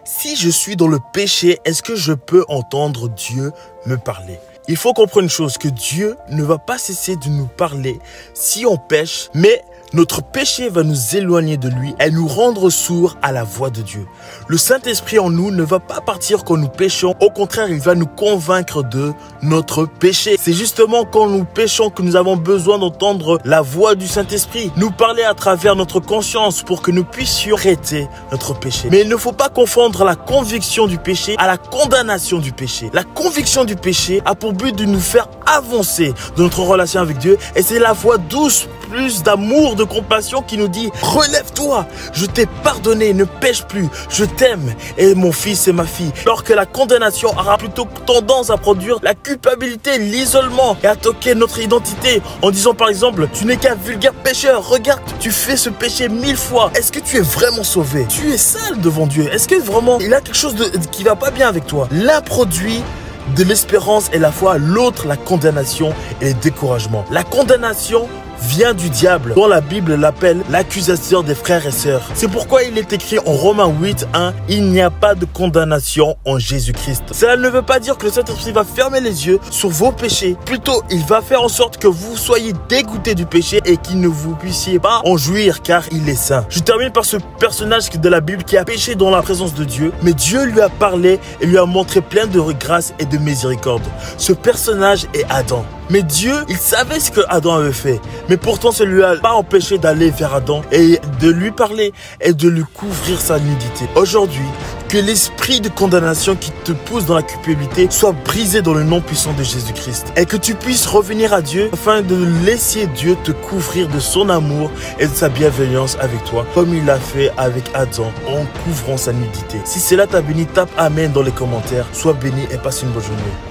Si je suis dans le péché, est-ce que je peux entendre Dieu me parler? Il faut comprendre une chose, que Dieu ne va pas cesser de nous parler si on pêche, mais notre péché va nous éloigner de lui et nous rendre sourds à la voix de Dieu. Le Saint-Esprit en nous ne va pas partir quand nous péchons. Au contraire, il va nous convaincre de notre péché. C'est justement quand nous péchons que nous avons besoin d'entendre la voix du Saint-Esprit nous parler à travers notre conscience pour que nous puissions traiter notre péché. Mais il ne faut pas confondre la conviction du péché à la condamnation du péché. La conviction du péché a pour but de nous faire avancer dans notre relation avec Dieu et c'est la voix douce, plus d'amour, de compassion qui nous dit « Relève-toi, je t'ai pardonné, ne pêche plus, je t'aime et mon fils et ma fille. » Alors que la condamnation aura plutôt tendance à produire la culpabilité, l'isolement et à toquer notre identité en disant par exemple « Tu n'es qu'un vulgaire pécheur, regarde, tu fais ce péché 1000 fois. Est-ce que tu es vraiment sauvé? Tu es sale devant Dieu. Est-ce que vraiment il y a quelque chose qui va pas bien avec toi? » L'un produit de l'espérance et la foi, l'autre la condamnation et le découragement. La condamnation vient du diable, dont la Bible l'appelle l'accusateur des frères et sœurs. C'est pourquoi il est écrit en Romains 8:1, il n'y a pas de condamnation en Jésus-Christ. Cela ne veut pas dire que le Saint-Esprit va fermer les yeux sur vos péchés. Plutôt, il va faire en sorte que vous soyez dégoûtés du péché et qu'il ne vous puissiez pas en jouir car il est saint. Je termine par ce personnage de la Bible qui a péché dans la présence de Dieu, mais Dieu lui a parlé et lui a montré plein de grâce et de miséricorde. Ce personnage est Adam. Mais Dieu, il savait ce que Adam avait fait. Mais pourtant, ça ne lui a pas empêché d'aller vers Adam et de lui parler et de lui couvrir sa nudité. Aujourd'hui, que l'esprit de condamnation qui te pousse dans la culpabilité soit brisé dans le nom puissant de Jésus-Christ. Et que tu puisses revenir à Dieu afin de laisser Dieu te couvrir de son amour et de sa bienveillance avec toi, comme il l'a fait avec Adam en couvrant sa nudité. Si cela t'a béni, tape Amen dans les commentaires. Sois béni et passe une bonne journée.